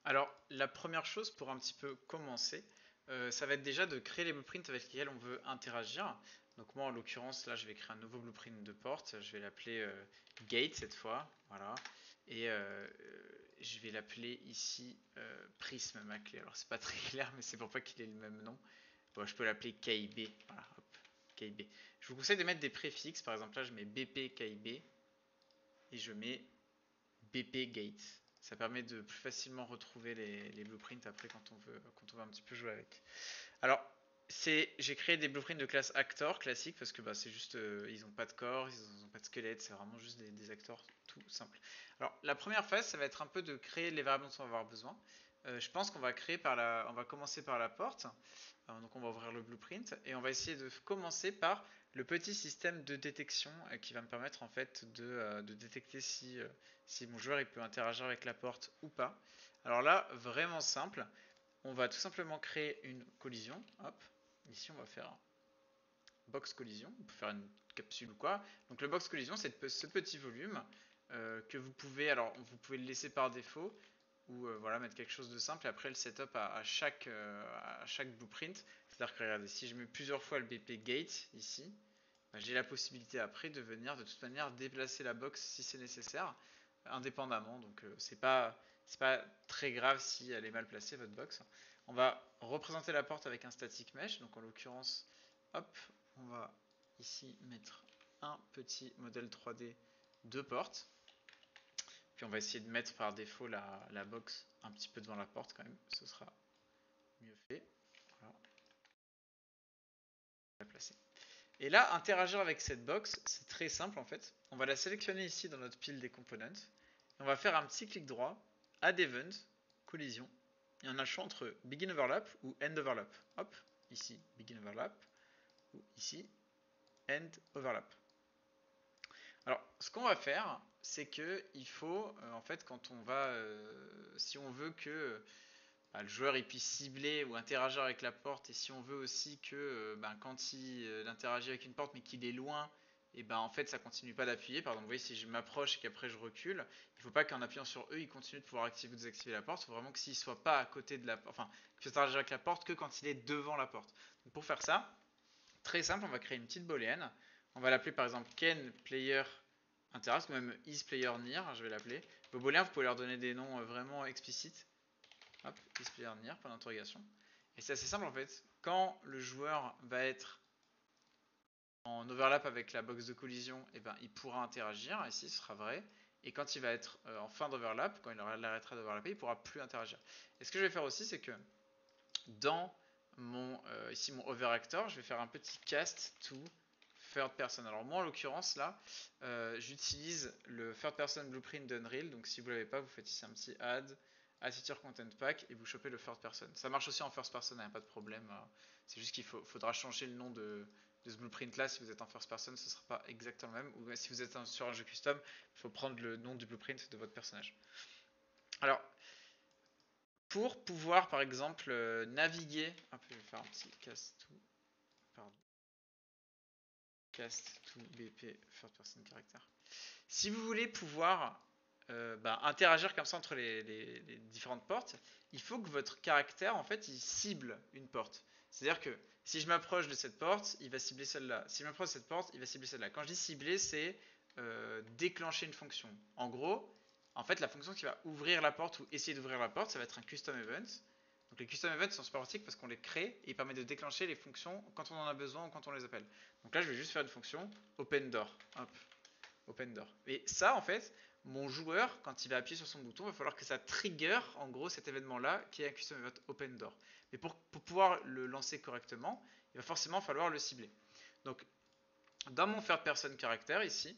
Alors, la première chose pour un petit peu commencer, ça va être déjà de créer les blueprints avec lesquels on veut interagir. Donc moi, en l'occurrence, là, je vais créer un nouveau blueprint de porte. Je vais l'appeler gate cette fois, voilà. Et je vais l'appeler ici prisme ma clé. Alors c'est pas très clair, mais c'est pour pas qu'il ait le même nom. Bon, je peux l'appeler KIB, voilà, hop, KIB. Je vous conseille de mettre des préfixes. Par exemple, là, je mets BP KIB et je mets BP Gate. Ça permet de plus facilement retrouver les blueprints après quand on veut un petit peu jouer avec. Alors, j'ai créé des blueprints de classe actor classique parce que bah, c'est juste, ils n'ont pas de corps, ils n'ont pas de squelette, c'est vraiment juste des acteurs tout simple. Alors, la première phase, ça va être un peu de créer les variables dont on va avoir besoin. Je pense qu'on va on va commencer par la porte. Donc on va ouvrir le blueprint et on va essayer de commencer par le petit système de détection qui va me permettre en fait de détecter si mon joueur il peut interagir avec la porte ou pas. Alors là, vraiment simple, on va tout simplement créer une collision. Hop, ici on va faire un box collision, on peut faire une capsule ou quoi. Donc le box collision, c'est ce petit volume que vous pouvez le laisser par défaut ou voilà, mettre quelque chose de simple et après le setup à chaque blueprint. C'est-à-dire que regardez, si je mets plusieurs fois le BP gate ici, bah, j'ai la possibilité après de venir de toute manière déplacer la box si c'est nécessaire, indépendamment. Donc c'est pas très grave si elle est mal placée votre box. On va représenter la porte avec un static mesh. Donc en l'occurrence, hop, on va ici mettre un petit modèle 3D de porte. Puis on va essayer de mettre par défaut la box un petit peu devant la porte quand même, ce sera mieux fait. Voilà, la placer. Et là, interagir avec cette box, c'est très simple en fait. On va la sélectionner ici dans notre pile des components. Et on va faire un petit clic droit, Add Event, collision. Et on a le choix entre Begin Overlap ou End Overlap. Hop, ici Begin Overlap, ou ici End Overlap. Alors, ce qu'on va faire, c'est que il faut, en fait, si on veut que bah, le joueur il puisse cibler ou interagir avec la porte, et si on veut aussi que bah, quand il interagit avec une porte mais qu'il est loin, et ben en fait ça continue pas d'appuyer. Par exemple, vous voyez, si je m'approche et qu'après je recule, il faut pas qu'en appuyant sur E il continue de pouvoir activer ou désactiver la porte. Il faut vraiment que s'il soit pas à côté de la porte, enfin, qu'il interagir avec la porte que quand il est devant la porte. Donc pour faire ça, très simple, on va créer une petite booléenne. On va l'appeler par exemple Ken Player Interact ou même Is Player Near, je vais l'appeler. Vos booléens, vous pouvez leur donner des noms vraiment explicites. Hop, Is Player Near, point d'interrogation. Et c'est assez simple en fait. Quand le joueur va être en overlap avec la box de collision, eh ben, il pourra interagir, ici ce sera vrai. Et quand il va être en fin d'overlap, quand il arrêtera d'overlapper, il ne pourra plus interagir. Et ce que je vais faire aussi, c'est que dans ici mon overactor, je vais faire un petit cast to third person. Alors moi en l'occurrence là, j'utilise le third person blueprint d'Unreal. Donc si vous l'avez pas, vous faites ici un petit add feature content pack et vous chopez le third person. Ça marche aussi en first person, il n'y a pas de problème. C'est juste qu'il faudra changer le nom de ce blueprint là. Si vous êtes en first person, ce ne sera pas exactement le même. Ou si vous êtes sur un jeu custom, il faut prendre le nom du blueprint de votre personnage. Alors, pour pouvoir par exemple naviguer, je vais faire un petit cast to BP third person character. Si vous voulez pouvoir interagir comme ça entre les différentes portes, il faut que votre caractère en fait il cible une porte. C'est-à-dire que si je m'approche de cette porte, il va cibler celle-là. Si je m'approche de cette porte, il va cibler celle-là. Quand je dis cibler, c'est déclencher une fonction. En gros, en fait, la fonction qui va ouvrir la porte ou essayer d'ouvrir la porte, ça va être un custom event. Donc les custom events sont super pratiques parce qu'on les crée et ils permettent de déclencher les fonctions quand on en a besoin ou quand on les appelle. Donc là, je vais juste faire une fonction open door. Hop, open door. Et ça, en fait, mon joueur, quand il va appuyer sur son bouton, il va falloir que ça trigger en gros cet événement-là qui est un custom event open door. Mais pour pouvoir le lancer correctement, il va forcément falloir le cibler. Donc dans mon third person character ici,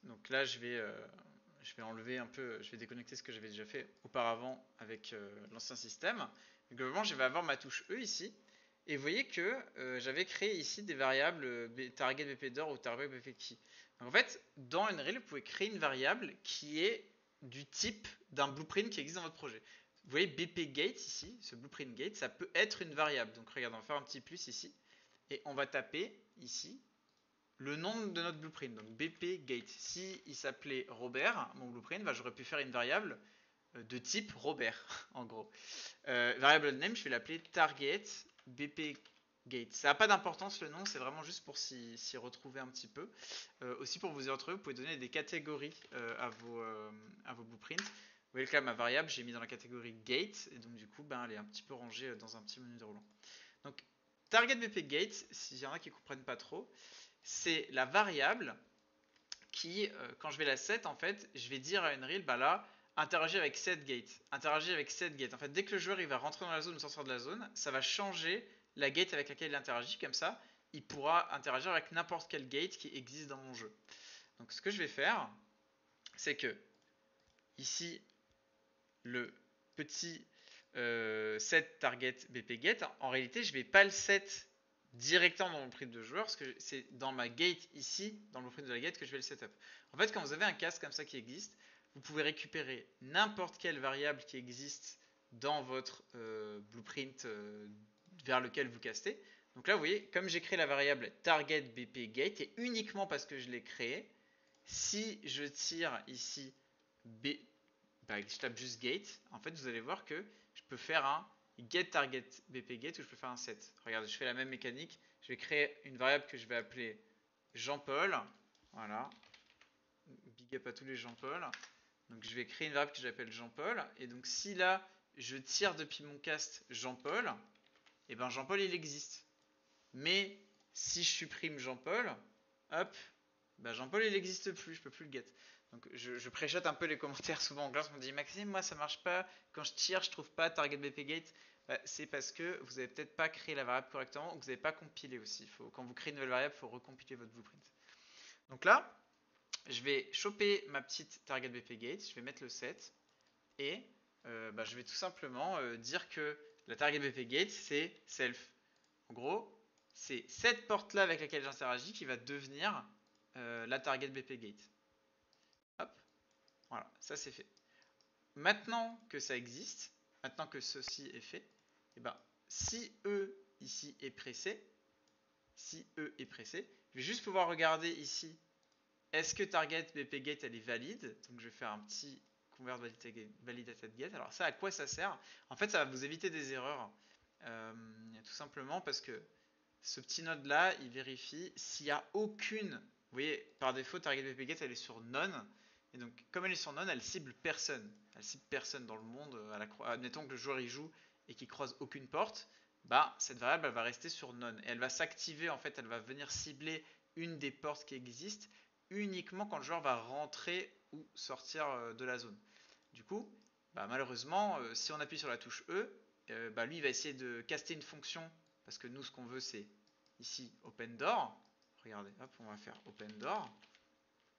donc là je vais enlever un peu, je vais déconnecter ce que j'avais déjà fait auparavant avec l'ancien système. Mais globalement, je vais avoir ma touche E ici. Et vous voyez que j'avais créé ici des variables target bpdor ou target bpkey. Donc en fait, dans Unreal, vous pouvez créer une variable qui est du type d'un blueprint qui existe dans votre projet. Vous voyez bpgate ici, ce blueprint gate, ça peut être une variable. Donc regardez, on va faire un petit plus ici. Et on va taper ici le nom de notre blueprint, donc bpgate. Si il s'appelait Robert, mon blueprint, j'aurais pu faire une variable de type Robert, en gros. Variable name, je vais l'appeler target bp gate. Ça n'a pas d'importance le nom, c'est vraiment juste pour s'y retrouver un petit peu. Aussi pour vous y retrouver, vous pouvez donner des catégories à vos blueprints. Vous voyez que là, ma variable, j'ai mis dans la catégorie gate, et donc du coup, ben, elle est un petit peu rangée dans un petit menu déroulant. Donc, target bp gate, s'il y en a qui ne comprennent pas trop, c'est la variable qui, quand je vais la set, en fait, je vais dire à Unreal, bah là, interagir avec set gate. Interagir avec set gate. En fait, dès que le joueur il va rentrer dans la zone ou sortir de la zone, ça va changer la gate avec laquelle il interagit. Comme ça, il pourra interagir avec n'importe quelle gate qui existe dans mon jeu. Donc, ce que je vais faire, c'est que ici, le petit set target bp get, en réalité, je ne vais pas le set directement dans mon print de joueur, parce que c'est dans ma gate ici, dans le print de la gate, que je vais le setup. En fait, quand vous avez un casque comme ça qui existe, vous pouvez récupérer n'importe quelle variable qui existe dans votre blueprint vers lequel vous castez. Donc là, vous voyez, comme j'ai créé la variable target bp gate, et uniquement parce que je l'ai créé, si je tire ici b, bah, je tape juste gate, en fait, vous allez voir que je peux faire un get target bp gate ou je peux faire un set. Regardez, je fais la même mécanique. Je vais créer une variable que je vais appeler Jean-Paul. Voilà. Big up à tous les Jean-Paul. Donc je vais créer une variable que j'appelle Jean-Paul. Et donc si là, je tire depuis mon cast Jean-Paul, et ben Jean-Paul il existe. Mais si je supprime Jean-Paul, hop, bah Jean-Paul il n'existe plus, je peux plus le get. Donc je préchote un peu les commentaires souvent en classe, on me dit Maxime, moi ça marche pas, quand je tire je trouve pas target bp gate. Bah, c'est parce que vous avez peut-être pas créé la variable correctement ou que vous n'avez pas compilé aussi. Quand vous créez une nouvelle variable, il faut recompiler votre blueprint. Donc là, je vais choper ma petite target bp gate, je vais mettre le set et bah, je vais tout simplement dire que la target bp gate c'est self. En gros, c'est cette porte là avec laquelle j'interagis qui va devenir la target bp gate. Hop, voilà, ça c'est fait. Maintenant que ça existe, maintenant que ceci est fait, et ben, si E ici est pressé, si E est pressé, je vais juste pouvoir regarder ici, est-ce que target bp get elle est valide. Donc je vais faire un petit convert validated get. Alors ça, à quoi ça sert? En fait, ça va vous éviter des erreurs, tout simplement parce que ce petit node là, il vérifie s'il n'y a aucune. Vous voyez, par défaut, target bp get elle est sur none. Et donc, comme elle est sur none, elle cible personne. Elle cible personne dans le monde. Admettons que le joueur y joue et qu'il croise aucune porte, bah cette variable elle va rester sur none. Et elle va s'activer, en fait, elle va venir cibler une des portes qui existent uniquement quand le joueur va rentrer ou sortir de la zone. Du coup, bah, malheureusement, si on appuie sur la touche E, bah, lui il va essayer de caster une fonction parce que nous ce qu'on veut c'est ici open door. Regardez, hop, on va faire open door.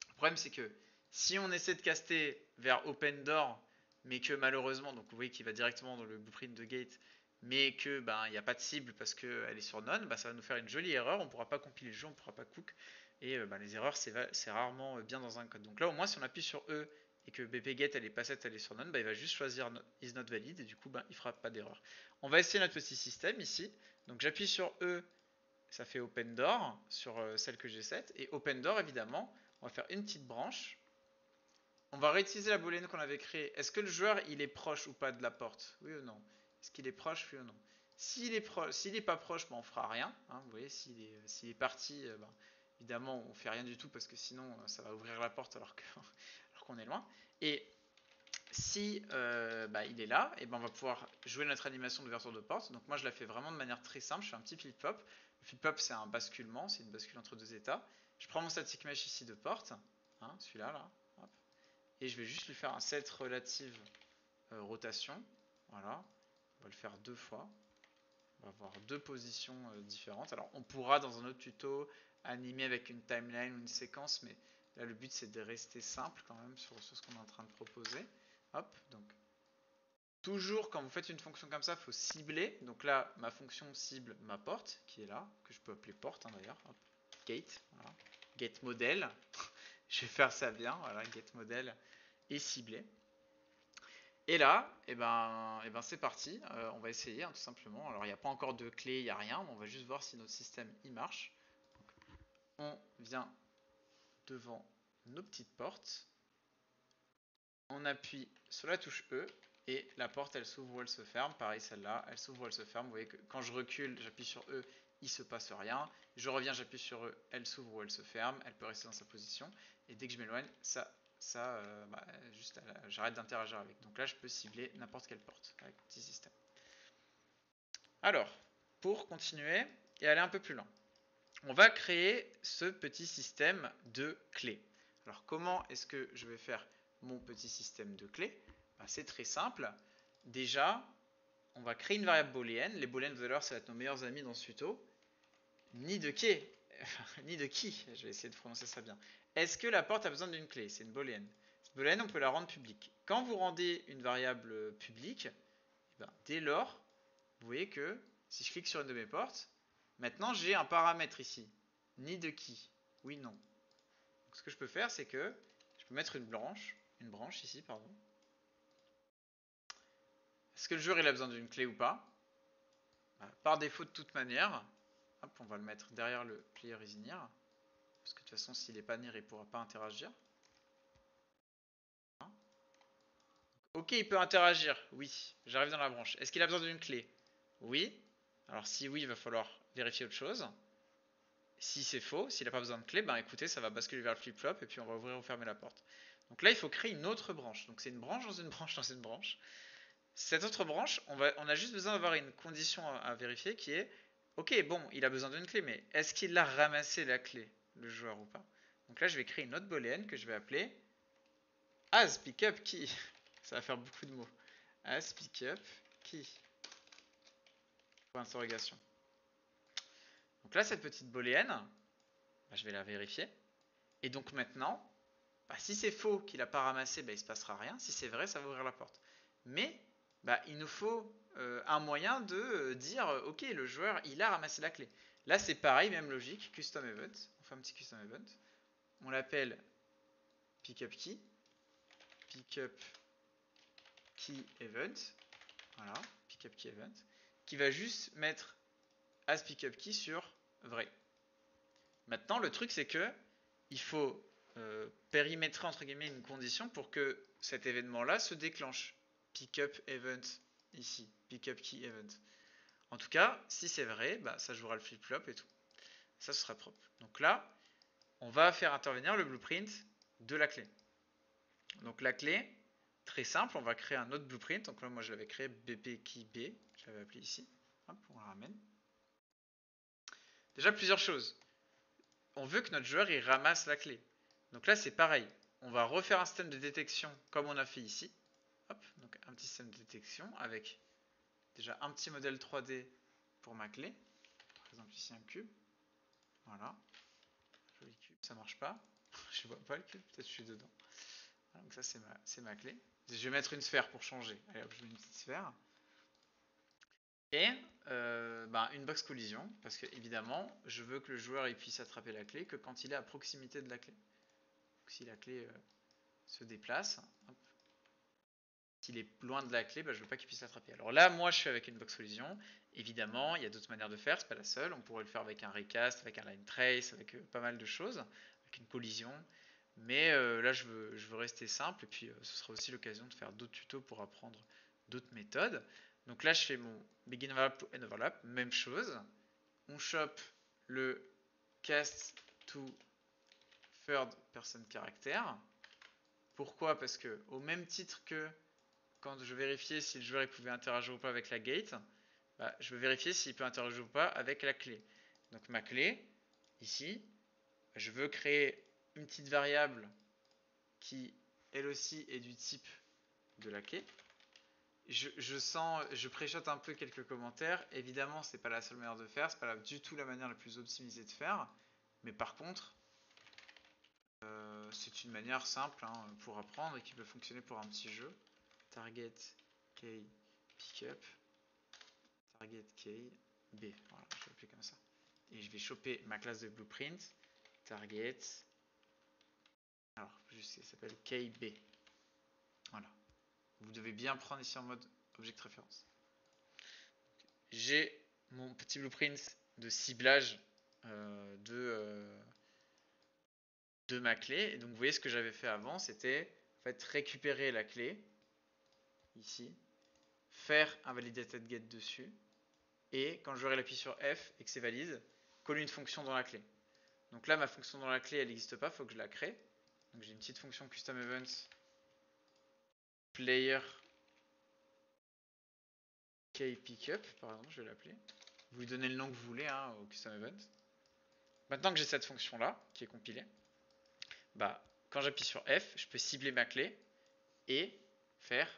Le problème c'est que si on essaie de caster vers open door mais que malheureusement, donc vous voyez qu'il va directement dans le blueprint de gate, mais que ben il n'y a pas de cible parce qu'elle est sur none, bah, ça va nous faire une jolie erreur, on ne pourra pas compiler le jeu, on ne pourra pas cook, et ben, les erreurs c'est rarement bien dans un code. Donc là au moins si on appuie sur E et que bpget elle est pas set, elle est sur none, bah, il va juste choisir is not valid et du coup ben, il fera pas d'erreur. On va essayer notre petit système ici, donc j'appuie sur E, ça fait open door sur celle que j'ai set, et open door évidemment, on va faire une petite branche. On va réutiliser la booléenne qu'on avait créée. Est-ce que le joueur il est proche ou pas de la porte? Oui ou non? Est-ce qu'il est proche? Oui ou non? S'il est pas proche, ben on fera rien. Hein, vous voyez, s'il est parti, ben, évidemment on fait rien du tout parce que sinon ça va ouvrir la porte alors qu'on est loin. Et si bah, il est là, et ben on va pouvoir jouer notre animation d'ouverture de porte. Donc moi je la fais vraiment de manière très simple. Je fais un petit flip-flop. Le flip-flop c'est un basculement, c'est une bascule entre deux états. Je prends mon static mesh ici de porte, hein, celui-là là. Hop. Et je vais juste lui faire un set relative rotation. Voilà, on va le faire deux fois. On va avoir deux positions différentes. Alors on pourra dans un autre tuto animer avec une timeline ou une séquence, mais là le but c'est de rester simple quand même sur ce qu'on est en train de proposer. Hop, donc toujours quand vous faites une fonction comme ça, il faut cibler. Donc là ma fonction cible ma porte qui est là, que je peux appeler porte hein, d'ailleurs. Gate, voilà. Gate model. Je vais faire ça bien, voilà, get model et ciblé. Et là, c'est parti, on va essayer hein, tout simplement. Alors il n'y a pas encore de clé, il n'y a rien, mais on va juste voir si notre système y marche. Donc, on vient devant nos petites portes. On appuie sur la touche E et la porte elle s'ouvre ou elle se ferme. Pareil celle-là, elle s'ouvre ou elle se ferme. Vous voyez que quand je recule, j'appuie sur E, il se passe rien. Je reviens, j'appuie sur E, elle s'ouvre ou elle se ferme. Elle peut rester dans sa position. Et dès que je m'éloigne, juste j'arrête d'interagir avec. Donc là, je peux cibler n'importe quelle porte avec petit système. Alors, pour continuer et aller un peu plus loin, on va créer ce petit système de clés. Alors, comment est-ce que je vais faire mon petit système de clés? C'est très simple. Déjà, on va créer une variable booléenne. Les booléennes, tout à l'heure, ça va être nos meilleurs amis dans ce tuto. Ni de qui, ni de qui, je vais essayer de prononcer ça bien. Est-ce que la porte a besoin d'une clé? C'est une booléenne. Cette booléenne, on peut la rendre publique. Quand vous rendez une variable publique, dès lors, vous voyez que si je clique sur une de mes portes, maintenant j'ai un paramètre ici. Ni de qui. Oui, non. Donc, ce que je peux faire, c'est que je peux mettre une branche ici, pardon. Est-ce que le joueur il a besoin d'une clé ou pas? Par défaut, de toute manière, hop, on va le mettre derrière le player is near, parce que de toute façon, s'il n'est pas near, il ne pourra pas interagir. Ok, il peut interagir, oui. J'arrive dans la branche. Est-ce qu'il a besoin d'une clé? Oui. Alors si oui, il va falloir vérifier autre chose. Si c'est faux, s'il n'a pas besoin de clé, écoutez, ça va basculer vers le flip-flop et puis on va ouvrir ou fermer la porte. Donc là, il faut créer une autre branche. Donc c'est une branche dans une branche dans une branche. Cette autre branche, on a juste besoin d'avoir une condition à vérifier qui est ok, bon, il a besoin d'une clé, mais est-ce qu'il a ramassé la clé, le joueur ou pas? Donc là, je vais créer une autre booléenne que je vais appeler as pickup key. Ça va faire beaucoup de mots. As pickup key. Point d'interrogation. Donc là, cette petite booléenne, je vais la vérifier. Et donc maintenant, si c'est faux qu'il n'a pas ramassé, il ne se passera rien. Si c'est vrai, ça va ouvrir la porte. Mais il nous faut un moyen de dire ok, le joueur il a ramassé la clé. Là c'est pareil, même logique, custom event. On fait un petit custom event. On l'appelle pickup key. Pickup key event. Voilà, pickup key event. Qui va juste mettre as pickup key sur vrai. Maintenant le truc c'est que il faut périmétrer entre guillemets une condition pour que cet événement là se déclenche. Pickup event ici, pickup key event. En tout cas, si c'est vrai, ça jouera le flip-flop et tout. Ça, ce sera propre. Donc là, on va faire intervenir le blueprint de la clé. Donc la clé, très simple, on va créer un autre blueprint. Donc là, moi, je l'avais créé BP key B. Je l'avais appelé ici. Hop, on la ramène. Déjà, plusieurs choses. On veut que notre joueur, il ramasse la clé. Donc là, c'est pareil. On va refaire un système de détection comme on a fait ici. Hop, donc un petit système de détection avec déjà un petit modèle 3D pour ma clé. Par exemple, ici un cube. Voilà. Joli cube. Ça marche pas. Je vois pas le cube. Peut-être que je suis dedans. Voilà, donc ça, c'est ma clé. Je vais mettre une sphère pour changer. Allez hop, je mets une petite sphère. Et une box collision. Parce que, évidemment, je veux que le joueur il puisse attraper la clé que quand il est à proximité de la clé. Donc, si la clé se déplace, hop, s'il est loin de la clé, je ne veux pas qu'il puisse l'attraper. Alors là, moi, je suis avec une box collision. Évidemment, il y a d'autres manières de faire, c'est pas la seule. On pourrait le faire avec un recast, avec un line trace, avec pas mal de choses, avec une collision. Mais là, je veux rester simple. Et puis, ce sera aussi l'occasion de faire d'autres tutos pour apprendre d'autres méthodes. Donc là, je fais mon begin overlap to end overlap, même chose. On chope le cast to third person character. Pourquoi? Parce que au même titre que quand je vérifiais si le joueur pouvait interagir ou pas avec la gate, je veux vérifier s'il peut interagir ou pas avec la clé. Donc ma clé, ici, je veux créer une petite variable qui, elle aussi, est du type de la clé. Je préchote un peu quelques commentaires. Évidemment, c'est pas la seule manière de faire, c'est pas du tout la manière la plus optimisée de faire. Mais par contre, c'est une manière simple pour apprendre et qui peut fonctionner pour un petit jeu. Target key pickup, target key B. Voilà, je vais l'appeler comme ça. Et je vais choper ma classe de blueprint, target. Alors, juste, ça s'appelle KB. Voilà. Vous devez bien prendre ici en mode object référence. J'ai mon petit blueprint de ciblage de ma clé. Et donc, vous voyez ce que j'avais fait avant, c'était fait récupérer la clé, ici, faire un validated get dessus, et quand le joueur appuie sur F et que c'est valide, coller une fonction dans la clé. Donc là, ma fonction dans la clé, elle n'existe pas, il faut que je la crée. Donc j'ai une petite fonction custom event player key pickup, par exemple, je vais l'appeler. Vous lui donnez le nom que vous voulez hein, au custom event. Maintenant que j'ai cette fonction là, qui est compilée, bah, quand j'appuie sur F, je peux cibler ma clé et faire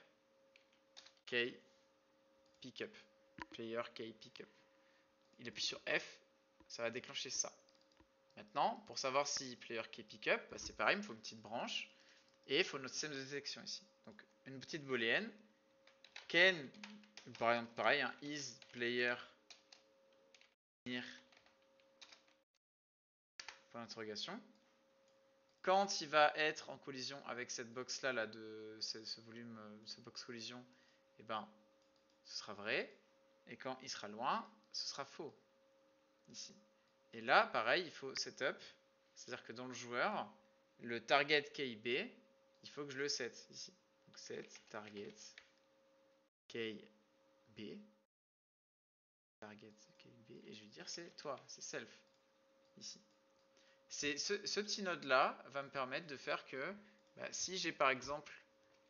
key pickup, player key pickup. Il appuie sur F, ça va déclencher ça. Maintenant, pour savoir si player key pickup, bah, c'est pareil, il me faut une petite branche et il faut notre système de détection ici. Donc une petite booléenne, can, par exemple pareil, hein, is player near point d'interrogation. Quand il va être en collision avec cette box là, de ce volume, ce box collision, et ben ce sera vrai. Et quand il sera loin, ce sera faux. Ici. Et là, pareil, il faut setup. C'est-à-dire que dans le joueur, le target KIB, il faut que je le set ici. Donc set target KIB. Target KIB. Et je vais dire c'est toi, c'est self. Ici. Ce petit node là va me permettre de faire que bah, si j'ai par exemple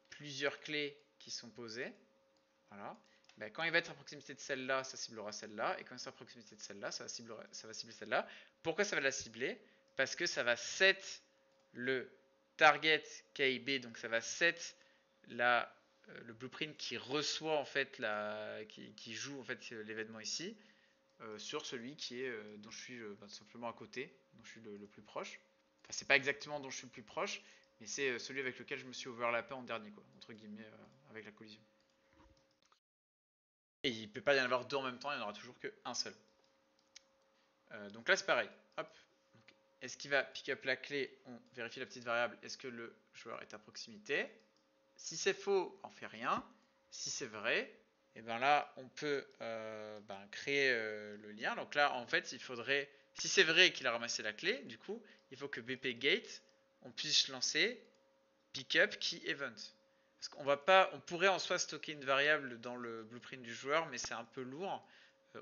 plusieurs clés qui sont posées, voilà, bah, quand il va être à proximité de celle-là, ça ciblera celle-là, et quand il sera à proximité de celle-là, ça va cibler celle-là. Pourquoi ça va la cibler? Parce que ça va set le target KIB, donc ça va set le blueprint qui reçoit en fait qui joue en fait l'événement ici sur celui qui est dont je suis bah, simplement à côté, dont je suis le plus proche. Enfin, c'est pas exactement dont je suis le plus proche, mais c'est celui avec lequel je me suis overlappé en dernier, quoi, entre guillemets, avec la collision. Et il ne peut pas y en avoir deux en même temps, il n'y en aura toujours qu'un seul. Donc là c'est pareil. Hop. Est-ce qu'il va pick up la clé? On vérifie la petite variable. Est-ce que le joueur est à proximité? Si c'est faux, on fait rien. Si c'est vrai, et ben là on peut créer le lien. Donc là en fait il faudrait, si c'est vrai qu'il a ramassé la clé, du coup il faut que BP gate on puisse lancer pickup key event. Parce qu'on va pas, on pourrait en soi stocker une variable dans le blueprint du joueur, mais c'est un peu lourd.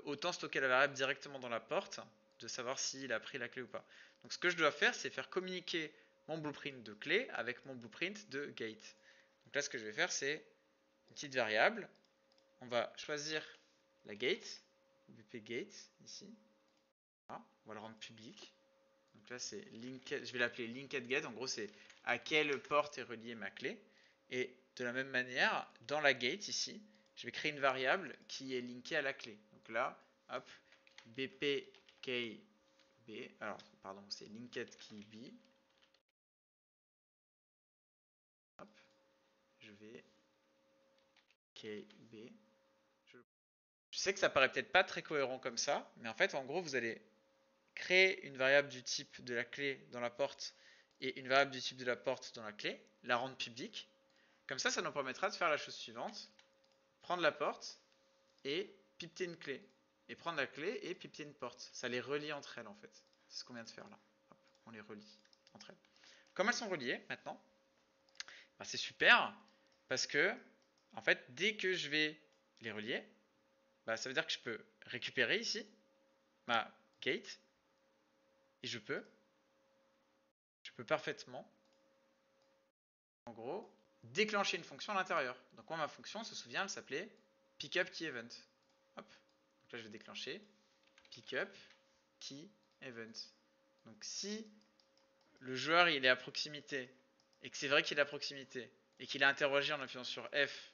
Autant stocker la variable directement dans la porte, de savoir s'il a pris la clé ou pas. Donc ce que je dois faire, c'est faire communiquer mon blueprint de clé avec mon blueprint de gate. Donc là, ce que je vais faire, c'est une petite variable. On va choisir la gate, bp gate, ici. Voilà, on va le rendre public. Donc là, c'est linked, je vais l'appeler linked get. En gros, c'est à quelle porte est reliée ma clé. Et de la même manière, dans la gate ici, je vais créer une variable qui est linkée à la clé. Donc là, hop, bpkb, alors pardon, c'est linked keyb. Hop, je vais kb. Je sais que ça paraît peut-être pas très cohérent comme ça, mais en fait, en gros, vous allez créer une variable du type de la clé dans la porte et une variable du type de la porte dans la clé, la rendre publique. Comme ça nous permettra de faire la chose suivante. Prendre la porte et pipeter une clé. Et prendre la clé et pipeter une porte. Ça les relie entre elles en fait. C'est ce qu'on vient de faire là. Hop, on les relie entre elles. Comme elles sont reliées maintenant, bah, c'est super parce que en fait dès que je vais les relier, bah, ça veut dire que je peux récupérer ici ma gate et je peux parfaitement en gros déclencher une fonction à l'intérieur. Donc moi ma fonction, on se souvient, elle s'appelait pickup key event. Hop. Donc là je vais déclencher pickup key event. Donc si le joueur il est à proximité et que c'est vrai qu'il est à proximité et qu'il a interrogé en appuyant sur F,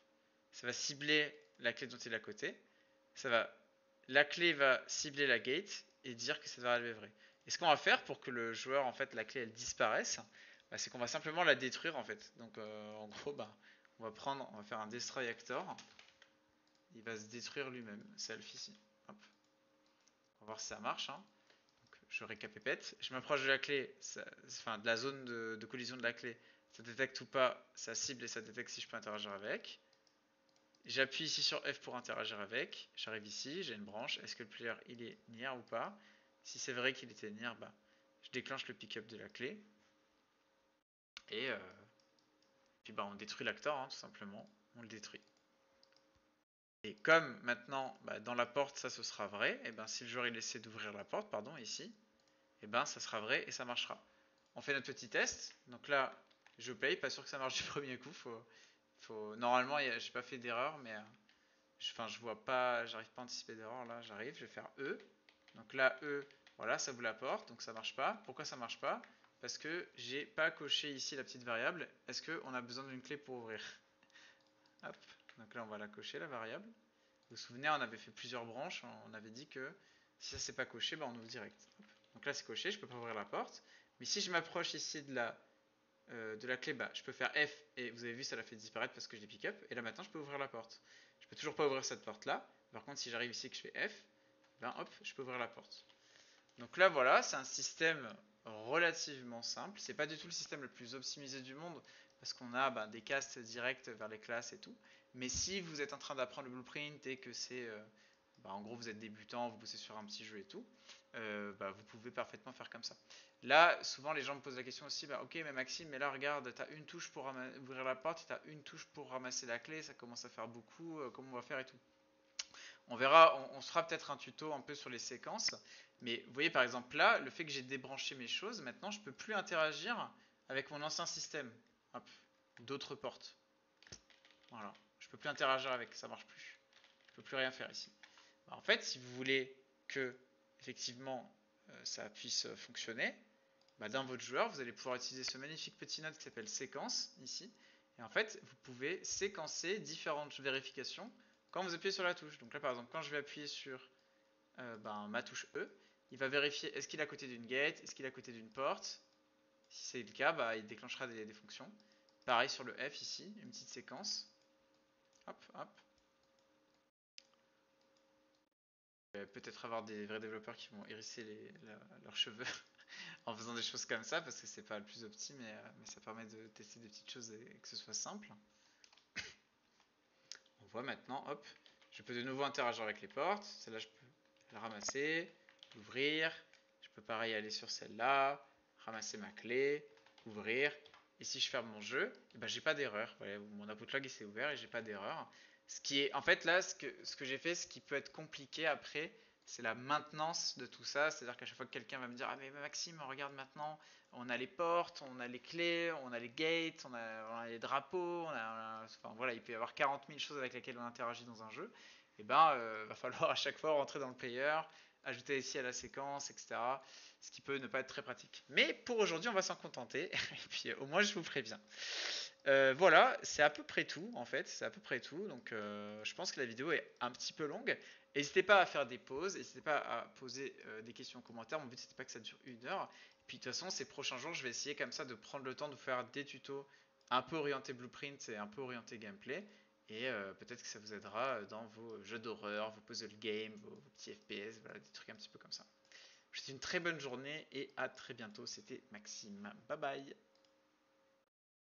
ça va cibler la clé dont il est à côté. La clé va cibler la gate et dire que cette variable est vraie. Et ce qu'on va faire pour que le joueur, en fait, la clé elle disparaisse, bah, c'est qu'on va simplement la détruire en fait. Donc en gros, bah, on va faire un destroy actor. Il va se détruire lui-même, self ici. Hop. On va voir si ça marche. Hein. Donc, je récapépète. Je m'approche de la clé, enfin de la zone de collision de la clé. Ça détecte ou pas, ça cible et ça détecte si je peux interagir avec. J'appuie ici sur F pour interagir avec. J'arrive ici, j'ai une branche. Est-ce que le player il est near ou pas? Si c'est vrai qu'il était near, bah, je déclenche le pick-up de la clé. Et Puis bah, on détruit l'acteur, hein, tout simplement. On le détruit. Et comme maintenant, bah, dans la porte, ça ce sera vrai, et ben si le joueur il essaie d'ouvrir la porte, pardon, ici, et ben ça sera vrai et ça marchera. On fait notre petit test. Donc là, je play, pas sûr que ça marche du premier coup. Normalement, j'ai pas fait d'erreur, mais enfin, je vois pas, j'arrive pas à anticiper d'erreur. Là, j'arrive, je vais faire E. Donc là, E, voilà, ça ouvre la porte, donc ça marche pas. Pourquoi ça marche pas? Parce que j'ai pas coché ici la petite variable. Est-ce qu'on a besoin d'une clé pour ouvrir? Hop, donc là, on va la cocher, la variable. Vous vous souvenez, on avait fait plusieurs branches, on avait dit que si ça c'est pas coché, bah on ouvre direct. Hop. Donc là c'est coché, je peux pas ouvrir la porte. Mais si je m'approche ici de la clé, bah, je peux faire F et vous avez vu ça l'a fait disparaître parce que je l'ai pick up. Et là maintenant je peux ouvrir la porte. Je peux toujours pas ouvrir cette porte là. Par contre si j'arrive ici et que je fais F, ben hop, je peux ouvrir la porte. Donc là voilà, c'est un système relativement simple. C'est pas du tout le système le plus optimisé du monde parce qu'on a bah, des castes directes vers les classes et tout. Mais si vous êtes en train d'apprendre le blueprint et que c'est bah, en gros vous êtes débutant, vous bossez sur un petit jeu et tout, bah, vous pouvez parfaitement faire comme ça. Là, souvent les gens me posent la question aussi, bah, ok mais Maxime, mais là regarde, tu as une touche pour ouvrir la porte, tu as une touche pour ramasser la clé, ça commence à faire beaucoup, comment on va faire et tout. On verra, on se fera peut-être un tuto un peu sur les séquences. Mais vous voyez par exemple là, le fait que j'ai débranché mes choses, maintenant je peux plus interagir avec mon ancien système. Hop, d'autres portes. Voilà, je peux plus interagir avec, ça marche plus. Je peux plus rien faire ici. Bah, en fait, si vous voulez que effectivement ça puisse fonctionner, bah, dans votre joueur, vous allez pouvoir utiliser ce magnifique petit node qui s'appelle séquence ici. Et en fait, vous pouvez séquencer différentes vérifications quand vous appuyez sur la touche. Donc là, par exemple, quand je vais appuyer sur ben, ma touche E, il va vérifier est-ce qu'il est à côté d'une gate, est-ce qu'il est à côté d'une porte. Si c'est le cas, bah, il déclenchera des fonctions. Pareil sur le F ici, une petite séquence. Hop, hop. Peut-être avoir des vrais développeurs qui vont hérisser leurs cheveux en faisant des choses comme ça parce que c'est pas le plus opti, mais ça permet de tester des petites choses et que ce soit simple. On voit maintenant, hop, je peux de nouveau interagir avec les portes. Celle-là, je peux la ramasser, l'ouvrir. Je peux pareil aller sur celle-là, ramasser ma clé, ouvrir. Et si je ferme mon jeu, eh ben, j'ai pas d'erreur. Voilà, mon input log s'est ouvert et j'ai pas d'erreur. Ce qui est, en fait, là, ce que j'ai fait, ce qui peut être compliqué après, c'est la maintenance de tout ça. C'est-à-dire qu'à chaque fois que quelqu'un va me dire, ah mais Maxime, regarde maintenant, on a les portes, on a les clés, on a les gates, on a les drapeaux, enfin voilà, il peut y avoir 40 000 choses avec lesquelles on interagit dans un jeu. Et ben, va falloir à chaque fois rentrer dans le player, ajouter ici à la séquence, etc. Ce qui peut ne pas être très pratique. Mais pour aujourd'hui, on va s'en contenter. Et puis au moins, je vous préviens. Voilà, c'est à peu près tout en fait, c'est à peu près tout. Donc je pense que la vidéo est un petit peu longue. N'hésitez pas à faire des pauses, n'hésitez pas à poser des questions en commentaire. Mon but c'était pas que ça dure 1 heure. Et puis de toute façon, ces prochains jours, je vais essayer comme ça de prendre le temps de vous faire des tutos un peu orientés blueprint et un peu orientés gameplay. Et peut-être que ça vous aidera dans vos jeux d'horreur, vos puzzle games, vos petits FPS, voilà, des trucs un petit peu comme ça. Je vous souhaite une très bonne journée et à très bientôt. C'était Maxime. Bye bye.